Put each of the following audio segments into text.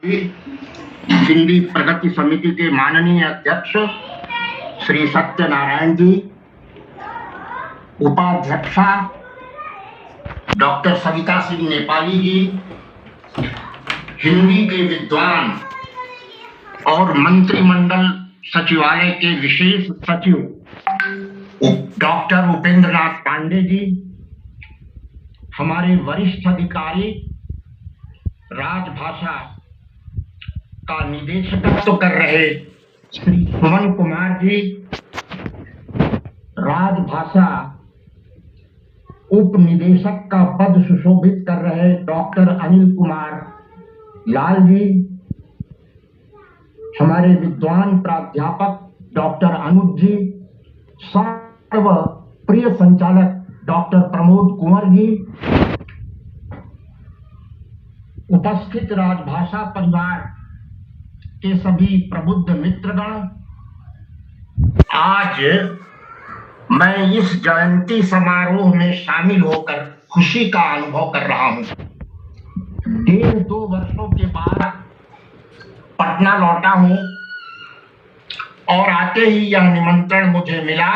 हिंदी प्रगति समिति के माननीय अध्यक्ष श्री सत्यनारायण जी, उपाध्यक्षा डॉक्टर सविता सिंह नेपाली जी, हिंदी के विद्वान और मंत्रिमंडल सचिवालय के विशेष सचिव डॉक्टर उपेंद्र नाथ पांडे जी, हमारे वरिष्ठ अधिकारी, राजभाषा का निदेशकत्व कर रहे श्री सुमन कुमार जी, राजभाषा उप निदेशक का पद सुशोभित कर रहे डॉक्टर अनिल कुमार लाल जी, हमारे विद्वान प्राध्यापक डॉक्टर अनुज जी, सर्व प्रिय संचालक डॉक्टर प्रमोद कुंवर जी, उपस्थित राजभाषा परिवार के सभी प्रबुद्ध मित्रगण, आज मैं इस जयंती समारोह में शामिल होकर खुशी का अनुभव कर रहा हूं। 1.5-2 वर्षों के बाद पटना लौटा हूं और आते ही यह निमंत्रण मुझे मिला।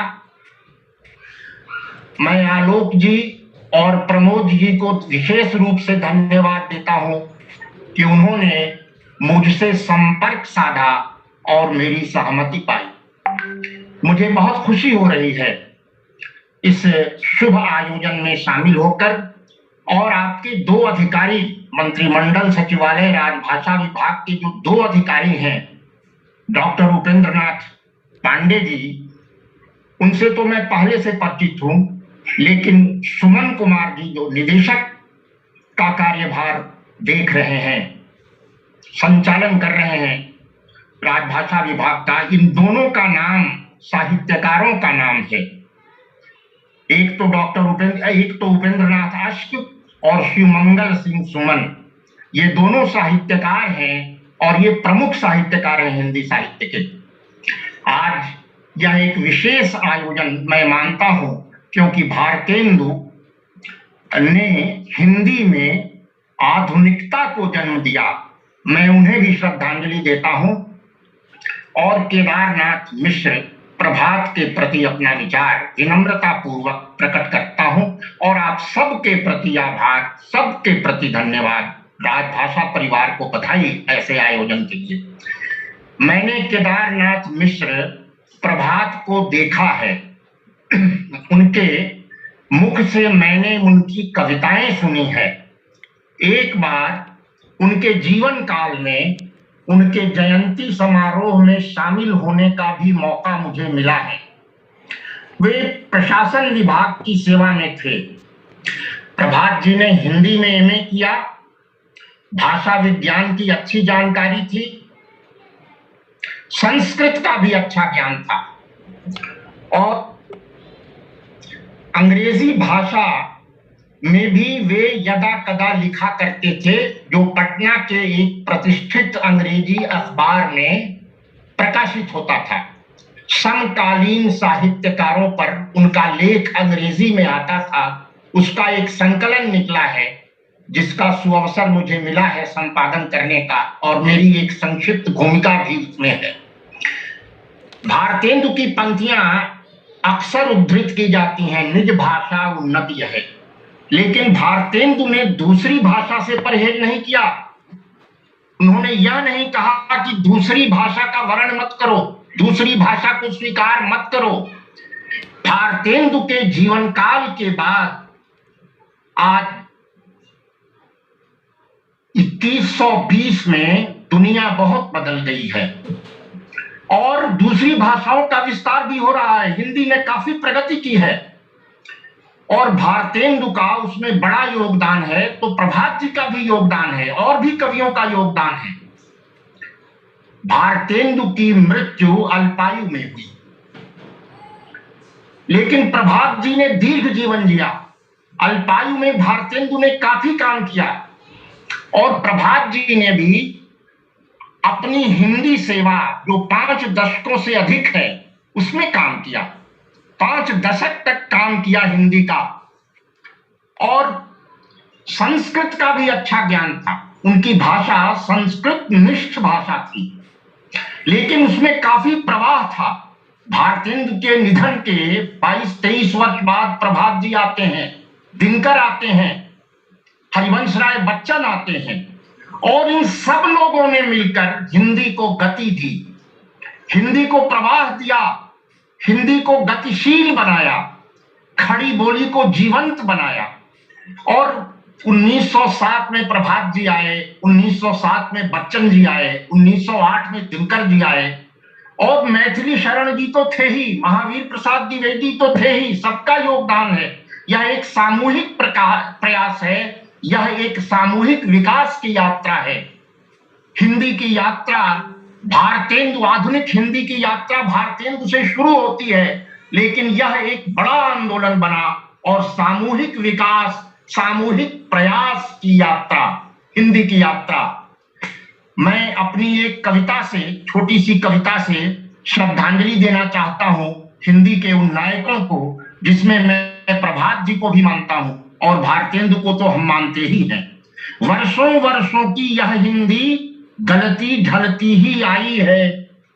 मैं आलोक जी और प्रमोद जी को विशेष रूप से धन्यवाद देता हूं कि उन्होंने मुझसे संपर्क साधा और मेरी सहमति पाई। मुझे बहुत खुशी हो रही है इस शुभ आयोजन में शामिल होकर, और आपके 2 अधिकारी, मंत्रिमंडल सचिवालय राजभाषा विभाग के जो 2 अधिकारी हैं, डॉक्टर उपेंद्र नाथ पांडे जी, उनसे तो मैं पहले से परिचित हूं, लेकिन सुमन कुमार जी जो निदेशक का कार्यभार देख रहे हैं, संचालन कर रहे हैं राजभाषा विभाग का, इन दोनों का नाम साहित्यकारों का नाम है। एक तो उपेंद्र नाथ अश्क और शिवमंगल सिंह सुमन, ये दोनों साहित्यकार हैं और ये प्रमुख साहित्यकार हैं हिंदी साहित्य के। आज यह एक विशेष आयोजन मैं मानता हूं, क्योंकि भारतेंदु ने हिंदी में आधुनिकता को जन्म दिया। मैं उन्हें भी श्रद्धांजलि देता हूं और केदारनाथ मिश्र प्रभात के प्रति अपना विचार विनम्रता पूर्वक प्रकट करता हूं, और आप सबके प्रति आभार, सबके प्रति धन्यवाद, राजभाषा परिवार को बधाई ऐसे आयोजन के लिए। मैंने केदारनाथ मिश्र प्रभात को देखा है, उनके मुख से मैंने उनकी कविताएं सुनी है। एक बार उनके जीवन काल में उनके जयंती समारोह में शामिल होने का भी मौका मुझे मिला है। वे प्रशासन विभाग की सेवा में थे। प्रभात जी ने हिंदी में एमए किया, भाषा विज्ञान की अच्छी जानकारी थी, संस्कृत का भी अच्छा ज्ञान था, और अंग्रेजी भाषा में भी वे यदा कदा लिखा करते थे, जो पटना के एक प्रतिष्ठित अंग्रेजी अखबार में प्रकाशित होता था। समकालीन साहित्यकारों पर उनका लेख अंग्रेजी में आता था। उसका एक संकलन निकला है, जिसका सुअवसर मुझे मिला है संपादन करने का, और मेरी एक संक्षिप्त भूमिका भी उसमें है। भारतेंदु की पंक्तियां अक्सर उद्धृत की जाती हैं, निज भाषा उन्नति है, लेकिन भारतेंदु ने दूसरी भाषा से परहेज नहीं किया। उन्होंने यह नहीं कहा कि दूसरी भाषा का वर्ण मत करो, दूसरी भाषा को स्वीकार मत करो। भारतेंदु के जीवन काल के बाद आज 2120 में दुनिया बहुत बदल गई है और दूसरी भाषाओं का विस्तार भी हो रहा है। हिंदी ने काफी प्रगति की है और भारतेंदु का उसमें बड़ा योगदान है, तो प्रभात जी का भी योगदान है और भी कवियों का योगदान है। भारतेंदु की मृत्यु अल्पायु में हुई, लेकिन प्रभात जी ने दीर्घ जीवन जिया। अल्पायु में भारतेंदु ने काफी काम किया और प्रभात जी ने भी अपनी हिंदी सेवा, जो 5 दशकों से अधिक है, उसमें काम किया। 5 दशक तक काम किया हिंदी का, और संस्कृत का भी अच्छा ज्ञान था। उनकी भाषा संस्कृत निष्ठ भाषा थी, लेकिन उसमें काफी प्रवाह था। भारतेंदु के निधन के 22-23 वर्ष बाद प्रभात जी आते हैं, दिनकर आते हैं, हरिवंश राय बच्चन आते हैं, और इन सब लोगों ने मिलकर हिंदी को गति दी, हिंदी को प्रवाह दिया, हिंदी को गतिशील बनाया, खड़ी बोली को जीवंत बनाया। और 1907 में प्रभात जी आए, 1907 में बच्चन जी आए, 1908 में दिनकर जी आए, और मैथिली शरण जी तो थे ही, महावीर प्रसाद द्विवेदी तो थे ही, सबका योगदान है। यह एक सामूहिक प्रयास है, यह एक सामूहिक विकास की यात्रा है। हिंदी की यात्रा भारतेंदु, आधुनिक हिंदी की यात्रा भारतेंदु से शुरू होती है, लेकिन यह एक बड़ा आंदोलन बना और सामूहिक विकास, सामूहिक प्रयास की यात्रा, हिंदी की यात्रा। मैं अपनी एक कविता से, छोटी सी कविता से श्रद्धांजलि देना चाहता हूं हिंदी के उन नायकों को, जिसमें मैं प्रभात जी को भी मानता हूं और भारतेंदु को तो हम मानते ही हैं। वर्षों वर्षों की यह हिंदी गलती ढलती ही आई है,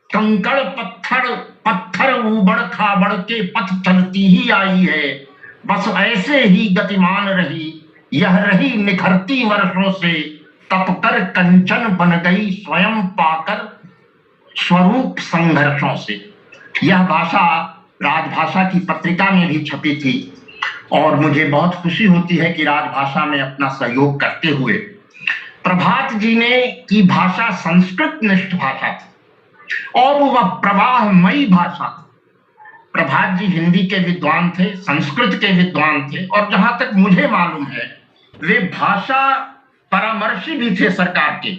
कंकड़ पत्थर पत्थर उबड़ खाबड़ के पथ चलती ही आई है, बस ऐसे ही गतिमान रही, यह रही निखरती वर्षों से, तपकर कंचन बन गई स्वयं पाकर स्वरूप संघर्षों से। यह भाषा राजभाषा की पत्रिका में भी छपी थी और मुझे बहुत खुशी होती है कि राजभाषा में अपना सहयोग करते हुए प्रभात जी ने की भाषा संस्कृत निष्ठ भाषा थी और वह प्रवाहमयी भाषा थी। प्रभात जी हिंदी के विद्वान थे, संस्कृत के विद्वान थे, और जहां तक मुझे मालूम है वे भाषा परामर्शी भी थे सरकार के।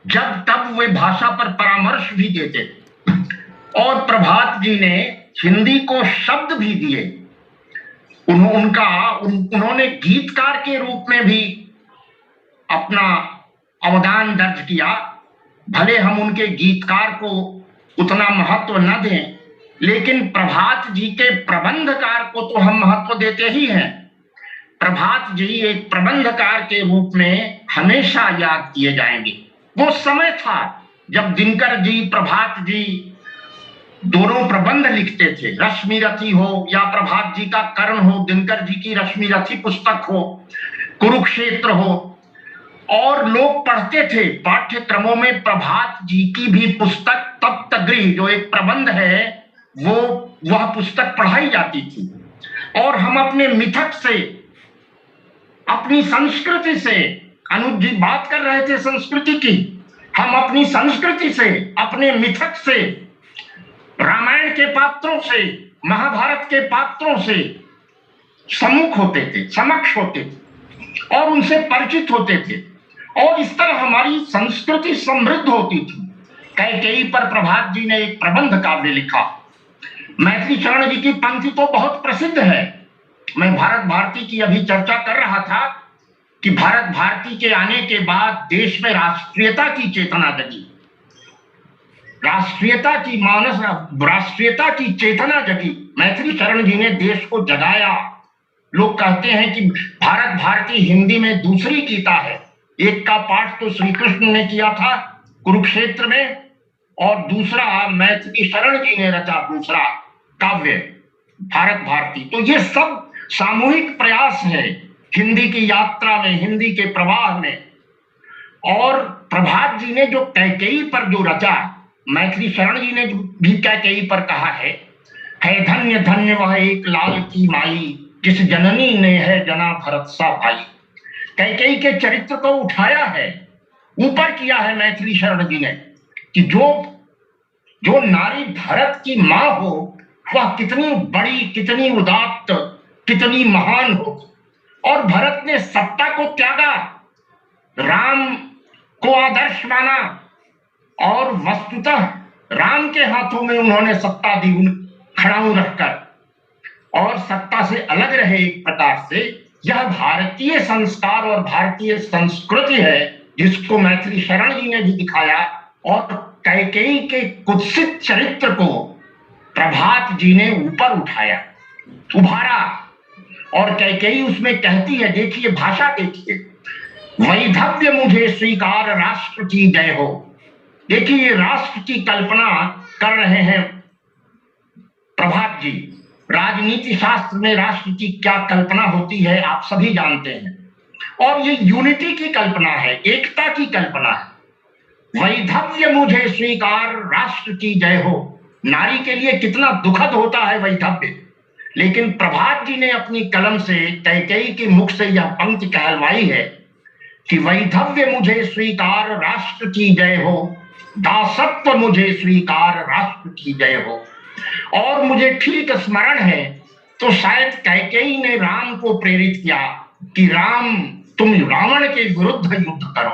जब तब वे भाषा पर परामर्श भी देते थे और प्रभात जी ने हिंदी को शब्द भी दिए। उन्होंने गीतकार के रूप में भी अपना अवदान दर्ज किया। भले हम उनके गीतकार को उतना महत्व न दें, लेकिन प्रभात जी के प्रबंधकार को तो हम महत्व देते ही हैं। प्रभात जी एक प्रबंधकार के रूप में हमेशा याद किए जाएंगे। वो समय था जब दिनकर जी, प्रभात जी दोनों प्रबंध लिखते थे, रश्मि रथी हो या प्रभात जी का कर्ण हो, दिनकर जी की रश्मि रथी पुस्तक हो, कुरुक्षेत्र हो, और लोग पढ़ते थे पाठ्यक्रमों में। प्रभात जी की भी पुस्तक तप्तगृह, जो एक प्रबंध है, वह पुस्तक पढ़ाई जाती थी। और हम अपने मिथक से, अपनी संस्कृति से, अनुज जी बात कर रहे थे संस्कृति की, हम अपनी संस्कृति से, अपने मिथक से, रामायण के पात्रों से, महाभारत के पात्रों से सम्मुख होते थे, समक्ष होते थे और उनसे परिचित होते थे, और इस तरह हमारी संस्कृति समृद्ध होती थी। कैकेयी पर प्रभात जी ने एक प्रबंध काव्य लिखा। मैथिली शरण जी की पंक्ति तो बहुत प्रसिद्ध है। मैं भारत भारती की अभी चर्चा कर रहा था कि भारत भारती के आने के बाद देश में राष्ट्रीयता की चेतना जगी, राष्ट्रीयता की चेतना जगी। मैथिली शरण जी ने देश को जगाया। लोग कहते हैं कि भारत भारती हिंदी में दूसरी गीता है। एक का पाठ तो श्री कृष्ण ने किया था कुरुक्षेत्र में, और दूसरा मैथिली शरण जी ने रचा दूसरा काव्य भारत भारती। तो ये सब सामूहिक प्रयास है हिंदी की यात्रा में, हिंदी के प्रवाह में। और प्रभात जी ने जो कैकेयी पर जो रचा, मैथिली शरण जी ने भी कैकेयी पर कहा है धन्य धन्य वह एक लाल की माई, जिस जननी ने है जना भरत सा भाई। कैकेयी के चरित्र को उठाया है, ऊपर किया है मैथिली शरण जी ने, कि जो नारी भरत की मां हो वह कितनी बड़ी, कितनी उदात्त, कितनी महान हो। और भरत ने सत्ता को त्यागा, राम को आदर्श माना, और वस्तुतः राम के हाथों में उन्होंने सत्ता दी खड़ाऊ रखकर, और सत्ता से अलग रहे एक प्रकार से। यह भारतीय संस्कार और भारतीय संस्कृति है जिसको मैथिली शरण जी ने भी दिखाया, और कैकेयी के कुत्सित चरित्र को प्रभात जी ने ऊपर उठाया, उभारा। और कैकेयी उसमें कहती है, देखिए भाषा देखिए, वैधव्य मुझे स्वीकार राष्ट्र की जय हो। देखिए, ये राष्ट्र की कल्पना कर रहे हैं प्रभात जी। राजनीति शास्त्र में राष्ट्र की क्या कल्पना होती है आप सभी जानते हैं, और ये यूनिटी की कल्पना है, एकता की कल्पना है। वैधव्य मुझे स्वीकार राष्ट्र की जय हो। नारी के लिए कितना दुखद होता है वैधव्य, लेकिन प्रभात जी ने अपनी कलम से कैकेयी के मुख से यह पंक्ति कहलवाई है कि वैधव्य मुझे स्वीकार राष्ट्र की जय हो, दासत्व मुझे स्वीकार राष्ट्र की जय हो। और मुझे ठीक स्मरण है तो शायद कैकेयी ने राम को प्रेरित किया कि राम, तुम रावण के विरुद्ध युद्ध करो।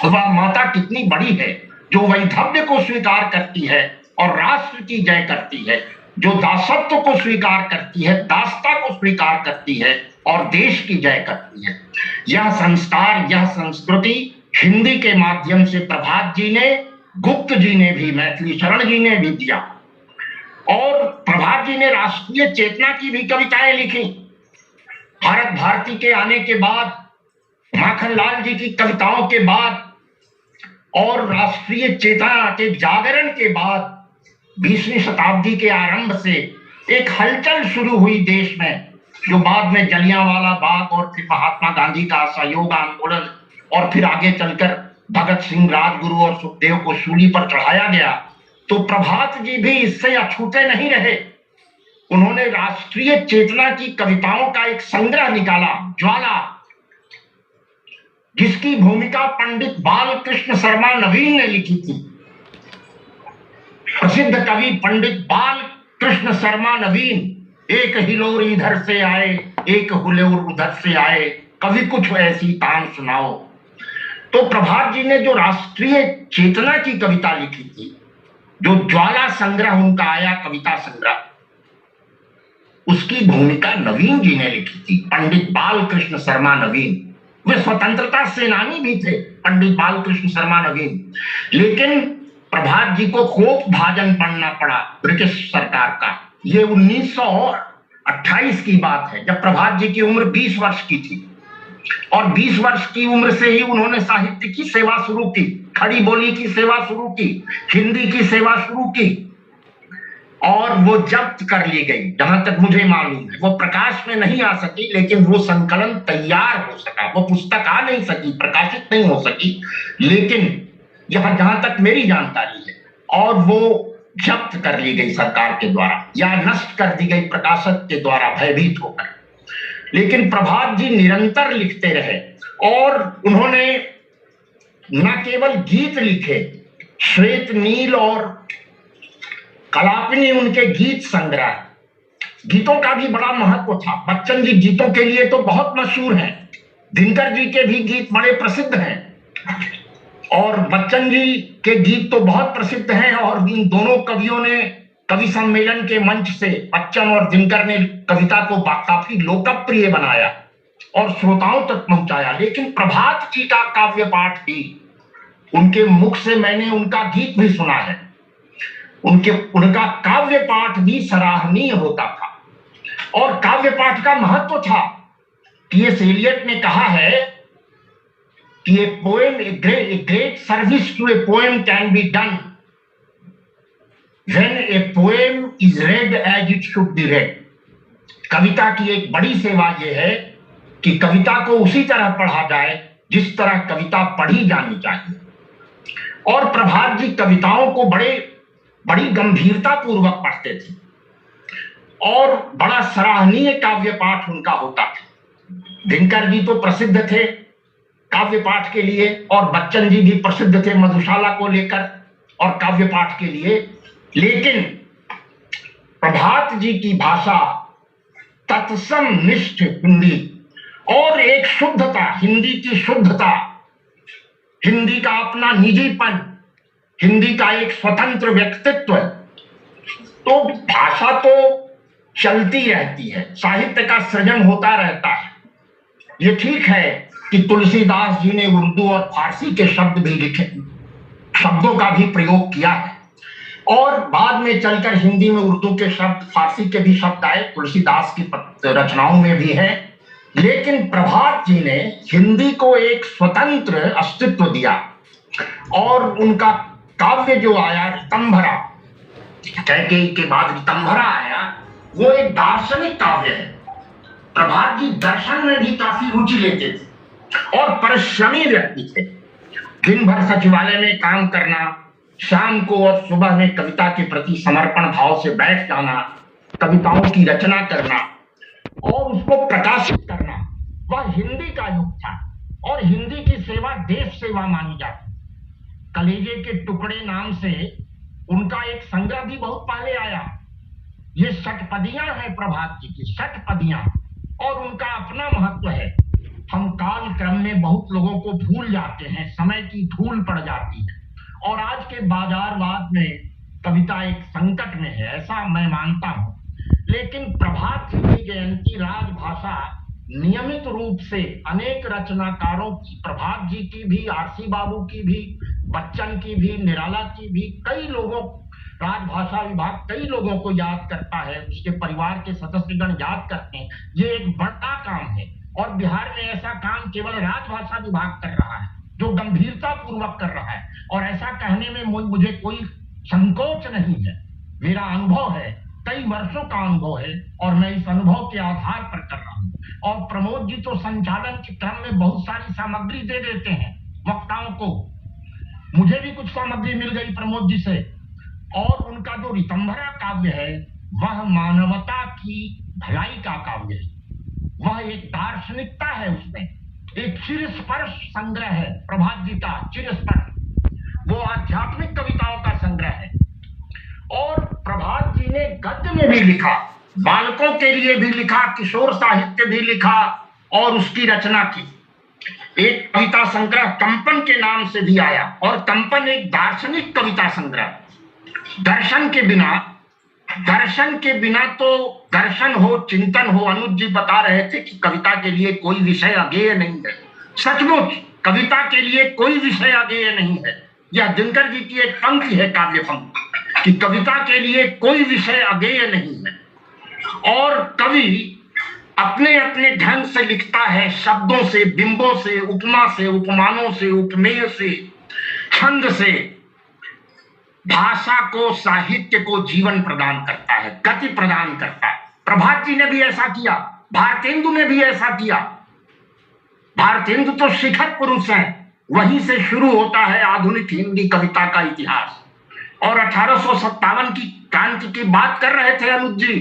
वह माता कितनी बड़ी है जो वैधव्य को स्वीकार करती है और राष्ट्र की जय करती है, जो दासत्व को स्वीकार करती है, दासता को स्वीकार करती है और देश की जय करती है। यह संस्कार, यह संस्कृति हिंदी के माध्यम से प्रभात जी ने, गुप्त जी ने भी, मैथिली शरण जी ने भी दिया। और प्रभात जी ने राष्ट्रीय चेतना की भी कविताएं लिखी। भारत भारती के आने के बाद, माखनलाल जी की कविताओं के बाद और राष्ट्रीय चेतना के जागरण के बाद 20वीं शताब्दी के आरंभ से एक हलचल शुरू हुई देश में, जो बाद में जलियांवाला बाग और फिर महात्मा गांधी का असहयोग आंदोलन और फिर आगे चलकर भगत सिंह, राजगुरु और सुखदेव को सूली पर चढ़ाया गया। तो प्रभात जी भी इससे अछूते नहीं रहे। उन्होंने राष्ट्रीय चेतना की कविताओं का एक संग्रह निकाला, ज्वाला, जिसकी भूमिका पंडित बालकृष्ण शर्मा नवीन ने लिखी थी। प्रसिद्ध कवि पंडित बालकृष्ण शर्मा नवीन, एक हिलोर इधर से आए, एक हुलोर उधर से आए, कभी कुछ ऐसी तान सुनाओ। तो प्रभात जी ने जो राष्ट्रीय चेतना की कविता लिखी थी, जो ज्वाला संग्रह उनका आया, कविता संग्रह, उसकी भूमिका नवीन जी ने लिखी थी, पंडित बालकृष्ण शर्मा नवीन। वे स्वतंत्रता सेनानी भी थे, पंडित बालकृष्ण शर्मा नवीन। लेकिन प्रभात जी को कोप भाजन पढ़ना पड़ा ब्रिटिश सरकार का। ये 1928 की बात है, जब प्रभात जी की उम्र 20 वर्ष की थी। और 20 वर्ष की उम्र से ही उन्होंने साहित्य की सेवा शुरू की, खड़ी बोली की सेवा शुरू की, हिंदी की सेवा शुरू की। और वो जब्त कर ली गई, जहां तक मुझे मालूम है। वो प्रकाश में नहीं आ सकी, लेकिन वो संकलन तैयार हो सका। वो पुस्तक आ नहीं सकी, प्रकाशित नहीं हो सकी, लेकिन यहां जहां तक मेरी जानकारी है, और वो जब्त कर ली गई सरकार के द्वारा या नष्ट कर दी गई प्रकाशक के द्वारा भयभीत होकर। लेकिन प्रभात जी निरंतर लिखते रहे और उन्होंने न केवल गीत लिखे, श्वेत नील और कलापिनी उनके गीत संग्रह, गीतों का भी बड़ा महत्व था। बच्चन जी गीतों के लिए तो बहुत मशहूर हैं, दिनकर जी के भी गीत बड़े प्रसिद्ध हैं, और बच्चन जी के गीत तो बहुत प्रसिद्ध हैं। और इन दोनों कवियों ने कवि सम्मेलन के मंच से, बच्चन और दिनकर ने कविता को काफी लोकप्रिय बनाया और श्रोताओं तक पहुंचाया। लेकिन प्रभात जी का काव्य पाठ भी, उनके मुख से मैंने उनका गीत भी सुना है, उनका काव्य पाठ भी सराहनीय होता था। और काव्य पाठ का महत्व था कि एलियट ने कहा है कि a poem, a great service to a poem can be done when a poem is read as it should be read। कविता की एक बड़ी सेवा यह है कि कविता को उसी तरह पढ़ा जाए जिस तरह कविता पढ़ी जानी चाहिए। और प्रभात जी कविताओं को बड़ी गंभीरता पूर्वक पढ़ते थे और बड़ा सराहनीय काव्य पाठ उनका होता था। दिनकर जी तो प्रसिद्ध थे काव्य पाठ के लिए, और बच्चन जी भी प्रसिद्ध थे मधुशाला को लेकर और काव्य पाठ के लिए। लेकिन प्रभात जी की भाषा तत्सम निष्ठ हिंदी और एक शुद्धता, हिंदी की शुद्धता, हिंदी का अपना निजीपन, हिंदी का एक स्वतंत्र व्यक्तित्व। तो भाषा तो चलती रहती है, साहित्य का सृजन होता रहता है। ये ठीक है कि तुलसीदास जी ने उर्दू और फारसी के शब्द भी लिखे, शब्दों का भी प्रयोग किया है, और बाद में चलकर हिंदी में उर्दू के शब्द, फारसी के भी शब्द आए, तुलसीदास की रचनाओं में भी है। लेकिन प्रभात जी ने हिंदी को एक स्वतंत्र अस्तित्व दिया और उनका काव्य जो आया ऋतंभरा, कैकेयी के बाद ऋतंभरा आया, वो एक दार्शनिक काव्य है। प्रभात जी दर्शन में भी काफी रुचि लेते थे और परिश्रमी व्यक्ति थे। दिन भर सचिवालय में काम करना, शाम को और सुबह में कविता के प्रति समर्पण भाव से बैठ जाना, कविताओं की रचना करना और उसको प्रकाशित करना, वह हिंदी का युग था और हिंदी की सेवा देश सेवा मानी जाती। कलेजे के टुकड़े नाम से उनका एक संग्रह भी बहुत पहले आया। ये षटपदियां हैं प्रभात जी की, षटपदियां, और उनका अपना महत्व है। हम काल क्रम में बहुत लोगों को भूल जाते हैं, समय की धूल पड़ जाती है और आज के बाजारवाद में कविता एक संकट में है, ऐसा मैं मानता हूं। लेकिन प्रभात जी की जयंती राजभाषा नियमित रूप से अनेक रचनाकारों की, प्रभात जी की भी, आरसी बाबू की भी, बच्चन की भी, निराला की भी, कई लोगों, राजभाषा विभाग कई लोगों को याद करता है, उसके परिवार के सदस्यगण याद करते हैं। ये एक बड़ा काम है और बिहार में ऐसा काम केवल राजभाषा विभाग कर रहा है, जो गंभीरता पूर्वक कर रहा है, और ऐसा कहने में मुझे कोई संकोच नहीं है। मेरा अनुभव है, कई वर्षों का अनुभव है और मैं इस अनुभव के आधार पर कर रहा हूं। और प्रमोद जी तो संचालन के क्रम में बहुत सारी सामग्री दे देते हैं वक्ताओं को। मुझे भी कुछ सामग्री मिल गई प्रमोद जी से। और उनका जो ऋतंभरा काव्य है वह मानवता की भलाई का काव्य है, वह एक दार्शनिकता है, उसमें एक चिरस्पर्श संग्रह है प्रभात जी का, चिरस्पर्श, वो आध्यात्मिक कविताओं का संग्रह है। और प्रभात जी ने गद्य में भी लिखा, बालकों के लिए भी लिखा, किशोर साहित्य भी लिखा और उसकी रचना की। एक कविता संग्रह कंपन के नाम से भी आया और कंपन एक दार्शनिक कविता संग्रह। दर्शन के बिना तो दर्शन हो, चिंतन हो। अनुज जी बता रहे थे कि कविता के लिए कोई विषय अगेय नहीं है। सचमुच कविता के लिए कोई विषय अगेय नहीं है। यह दिनकर जी की एक पंक्ति है, काव्य पंक्ति, कि कविता के लिए कोई विषय अगेय नहीं है और कवि अपने अपने ढंग से लिखता है, शब्दों से, बिंबों से, उपमा से, उपमानों से, उपमेय से, छंद से भाषा को, साहित्य को जीवन प्रदान करता है, गति प्रदान करता है। प्रभात जी ने भी ऐसा किया, भारतेंदु ने भी ऐसा किया। भारतेंदु तो शिखर पुरुष हैं, वहीं से शुरू होता है आधुनिक हिंदी कविता का इतिहास। और 1857 की क्रांति की बात कर रहे थे अनुज जी,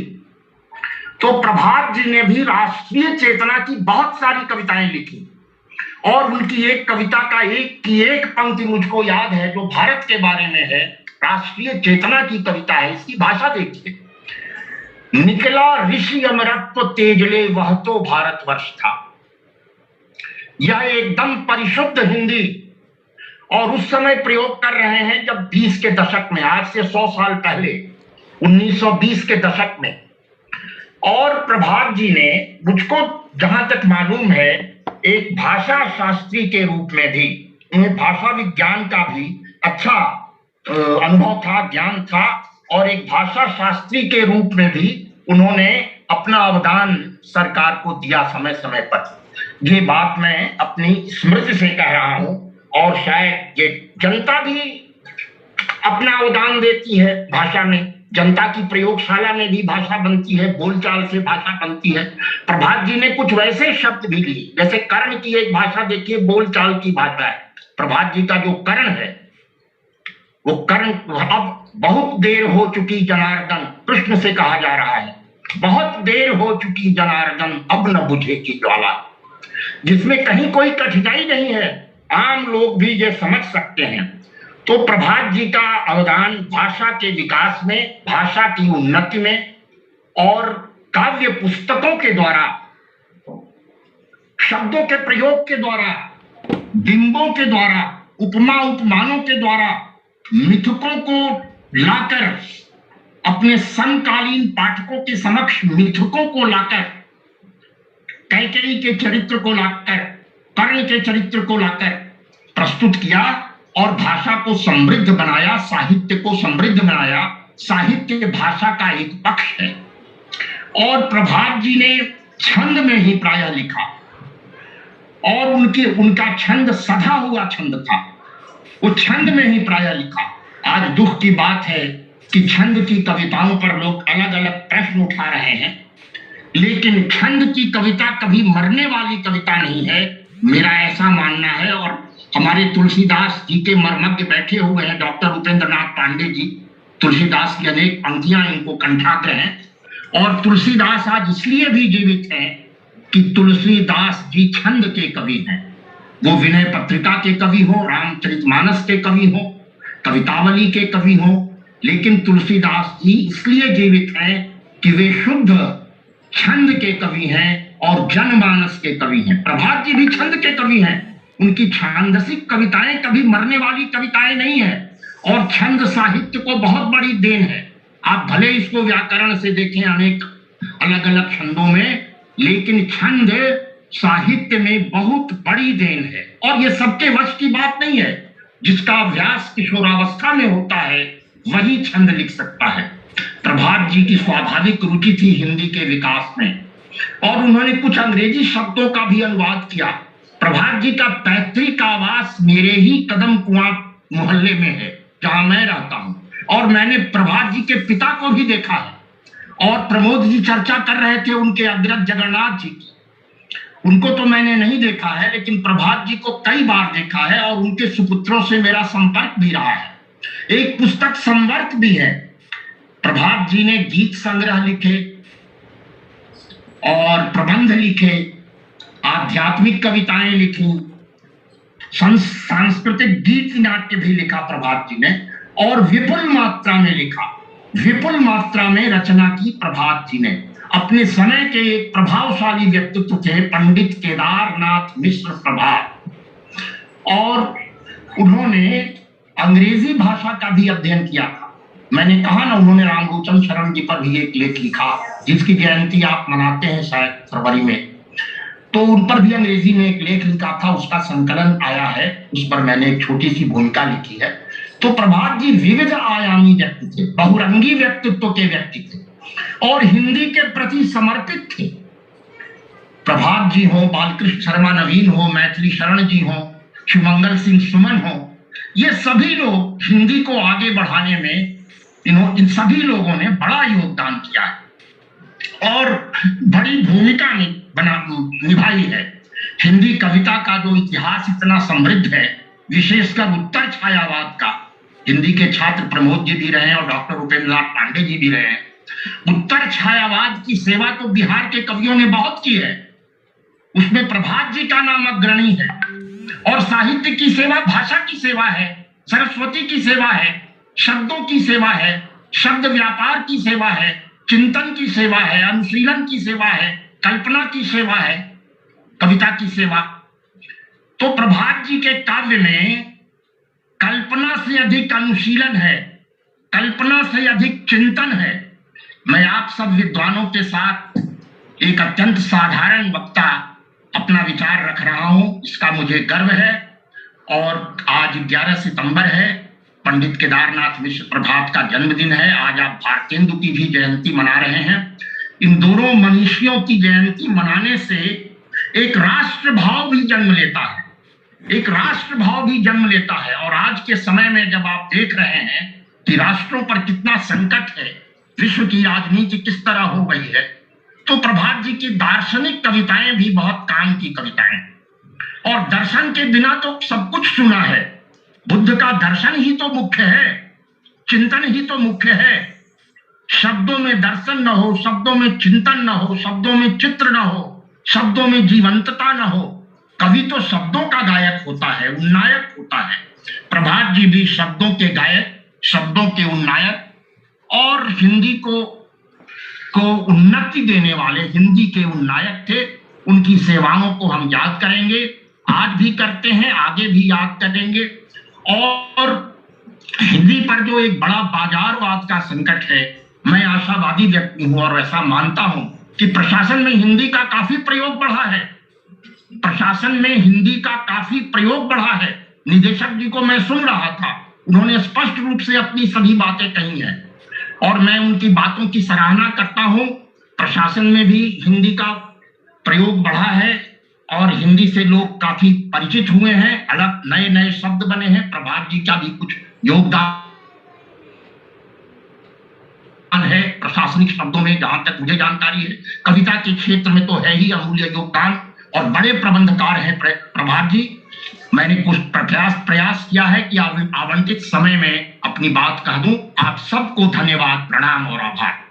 तो प्रभात जी ने भी राष्ट्रीय चेतना की बहुत सारी कविताएं लिखी और उनकी एक कविता का एक पंक्ति मुझको याद है जो भारत के बारे में है, राष्ट्रीय चेतना की कविता है। इसकी भाषा देखिए, निकला ऋषि अमरत्व तेजले वह तो भारतवर्ष था। यह एकदम परिशुद्ध हिंदी और उस समय प्रयोग कर रहे हैं जब 20 के दशक में, आज से 100 साल पहले 1920 के दशक में। और प्रभात जी ने, मुझको जहां तक मालूम है, एक भाषा शास्त्री के रूप में भी, उन्हें भाषा विज्ञान का भी अच्छा अनुभव था, ज्ञान था, और एक भाषा शास्त्री के रूप में भी उन्होंने अपना अवदान सरकार को दिया समय समय पर। ये बात मैं अपनी स्मृति से कह रहा हूं और शायद ये जनता भी अपना अवदान देती है भाषा में। जनता की प्रयोगशाला में भी भाषा बनती है, बोलचाल से भाषा बनती है। प्रभात जी ने कुछ वैसे शब्द भी लिए, जैसे कर्ण की एक भाषा देखिए, बोलचाल की भाषा है। प्रभात जी का जो कर्ण है, वो कर्ण, अब बहुत देर हो चुकी जनार्दन, कृष्ण से कहा जा रहा है, बहुत देर हो चुकी जनार्दन अब न बुझेगी ज्वाला, जिसमें कहीं कोई कठिनाई नहीं है, आम लोग भी ये समझ सकते हैं। तो प्रभात जी का अवदान भाषा के विकास में, भाषा की उन्नति में और काव्य पुस्तकों के द्वारा, शब्दों के प्रयोग के द्वारा, बिंबों के द्वारा, उपमा उपमानों के द्वारा, मिथकों को लाकर अपने समकालीन पाठकों के समक्ष मिथकों को लाकर, कैकेयी के चरित्र को लाकर, कर्ण के चरित्र को लाकर प्रस्तुत किया और भाषा को समृद्ध बनाया, साहित्य को समृद्ध बनाया। साहित्य भाषा का एक पक्ष है और प्रभात जी ने छंद में ही प्रायः लिखा, और उनका छंद सधा हुआ छंद था, वो छंद में ही प्रायः लिखा। आज दुख की बात है कि छंद की कविताओं पर लोग अलग अलग प्रश्न उठा रहे हैं, लेकिन छंद की कविता कभी मरने वाली कविता नहीं है, मेरा ऐसा मानना है। और हमारे तुलसीदास जी के मर्मज्ञ बैठे हुए हैं डॉक्टर उपेंद्र नाथ पांडे जी, तुलसीदास की अनेक पंक्तियां इनको कंठाग्र हैं, और तुलसीदास आज इसलिए भी जीवित हैं कि तुलसीदास जी छंद के कवि हैं। वो विनय पत्रिका के कवि हो, रामचरितमानस के कवि हो, कवितावली के कवि हो, लेकिन तुलसीदास जी इसलिए जीवित हैं कि वे शुद्ध छंद के कवि हैं और जनमानस के कवि हैं। प्रभात जी भी छंद के कवि हैं, उनकी छांदसिक कविताएं कभी मरने वाली कविताएं नहीं है, और छंद साहित्य को बहुत बड़ी देन है। आप भले इसको व्याकरण से देखें अनेक अलग अलग छंदों में, लेकिन छंद साहित्य में बहुत बड़ी देन है, और ये सबके वश की बात नहीं है। जिसका अभ्यास किशोरावस्था में होता है वही छंद लिख सकता है। प्रभात जी की स्वाभाविक रुचि थी हिंदी के विकास में, और उन्होंने कुछ अंग्रेजी शब्दों का भी अनुवाद किया। प्रभात जी का पैतृक आवास मेरे ही कदम कुआं मोहल्ले में है जहां मैं रहता हूं, और मैंने प्रभात जी के पिता को भी देखा है। और प्रमोद जी चर्चा कर रहे थे उनके अग्रज जगन्नाथ जी की, उनको तो मैंने नहीं देखा है, लेकिन प्रभात जी को कई बार देखा है, और उनके सुपुत्रों से मेरा संपर्क भी रहा है। एक पुस्तक संवर्त भी है। प्रभात जी ने गीत संग्रह लिखे और प्रबंध लिखे, आध्यात्मिक कविताएं लिखी, सांस्कृतिक गीत नाट्य भी लिखा प्रभात जी ने, और विपुल मात्रा में लिखा, विपुल मात्रा में रचना की प्रभात जी ने। अपने समय के एक प्रभावशाली व्यक्तित्व थे पंडित केदारनाथ मिश्र प्रभात, और उन्होंने अंग्रेजी भाषा का भी अध्ययन किया था। मैंने कहा ना, उन्होंने रामलोचन शरण जी पर भी एक लेख लिखा, जिसकी जयंती आप मनाते हैं शायद फरवरी में, तो उन पर भी अंग्रेजी में एक लेख लिखा था, उसका संकलन आया है, उस पर मैंने एक छोटी सी भूमिका लिखी है। तो प्रभात जी विविध आयामी व्यक्ति थे, बहुरंगी व्यक्तित्व के व्यक्ति थे, और हिंदी के प्रति समर्पित थे। प्रभात जी हो, बालकृष्ण शर्मा नवीन हो, मैथिली शरण जी हो, शिवमंगल सिंह सुमन हो, ये सभी लोग हिंदी को आगे बढ़ाने में इन सभी लोगों ने बड़ा योगदान किया है और बड़ी भूमिका निभाई है। हिंदी कविता का जो इतिहास इतना समृद्ध है, विशेषकर उत्तर छायावाद का, हिंदी के छात्र प्रमोद जी भी रहे हैं और डॉक्टर उपेंद्र नाथ पांडे जी भी रहे हैं। उत्तर छायावाद की सेवा तो बिहार के कवियों ने बहुत की है, उसमें प्रभात जी का नाम अग्रणी है। और साहित्य की सेवा भाषा की सेवा है, सरस्वती की सेवा है, शब्दों की सेवा है, शब्द व्यापार की सेवा है, चिंतन की सेवा है, अनुशीलन की सेवा है, कल्पना की सेवा है, कविता की सेवा। तो प्रभात जी के काव्य में कल्पना से अधिक अनुशीलन है, कल्पना से अधिक चिंतन है। मैं आप सब विद्वानों के साथ एक अत्यंत साधारण वक्ता अपना विचार रख रहा हूं, इसका मुझे गर्व है। और आज 11 सितंबर है, पंडित केदारनाथ मिश्र प्रभात का जन्मदिन है। आज आप भारतेंदु की भी जयंती मना रहे हैं। इन दोनों मनीषियों की जयंती मनाने से एक राष्ट्र भाव भी जन्म लेता है, एक राष्ट्र भाव भी जन्म लेता है। और आज के समय में जब आप देख रहे हैं कि राष्ट्रों पर कितना संकट है, विश्व की राजनीति किस तरह हो गई है, तो प्रभात जी की दार्शनिक कविताएं भी बहुत काम की कविताएं। और दर्शन के बिना तो सब कुछ सुना है, बुद्ध का दर्शन ही तो मुख्य है, चिंतन ही तो मुख्य है। शब्दों में दर्शन न हो, शब्दों में चिंतन न हो, शब्दों में चित्र न हो, शब्दों में जीवंतता न हो, कवि तो शब्दों का गायक होता है, उन्नायक होता है। प्रभात जी भी शब्दों के गायक, शब्दों के उन्नायक और हिंदी को उन्नति देने वाले हिंदी के उन्नायक थे। उनकी सेवाओं को हम याद करेंगे, आज भी करते हैं, आगे भी याद करेंगे। और हिंदी पर जो एक बड़ा बाजारवाद का संकट है, मैं आशावादी व्यक्ति हूं और ऐसा मानता हूं कि प्रशासन में हिंदी का काफी प्रयोग बढ़ा है, प्रशासन में हिंदी का काफी प्रयोग बढ़ा है। निदेशक जी को मैं सुन रहा था, उन्होंने स्पष्ट रूप से अपनी सभी बातें कही हैं और मैं उनकी बातों की सराहना करता हूं। प्रशासन में भी हिंदी का प्रयोग बढ़ा है और हिंदी से लोग काफी परिचित हुए हैं, अलग नए नए शब्द बने हैं। प्रभात जी का भी कुछ योगदान है प्रशासनिक शब्दों में, जहां तक मुझे जानकारी है। कविता के क्षेत्र में तो है ही अमूल्य योगदान और बड़े प्रबंधकार हैं प्रभात जी। मैंने कुछ प्रयास किया है कि आवंटित समय में अपनी बात कह दूं। आप सबको धन्यवाद, प्रणाम और आभार।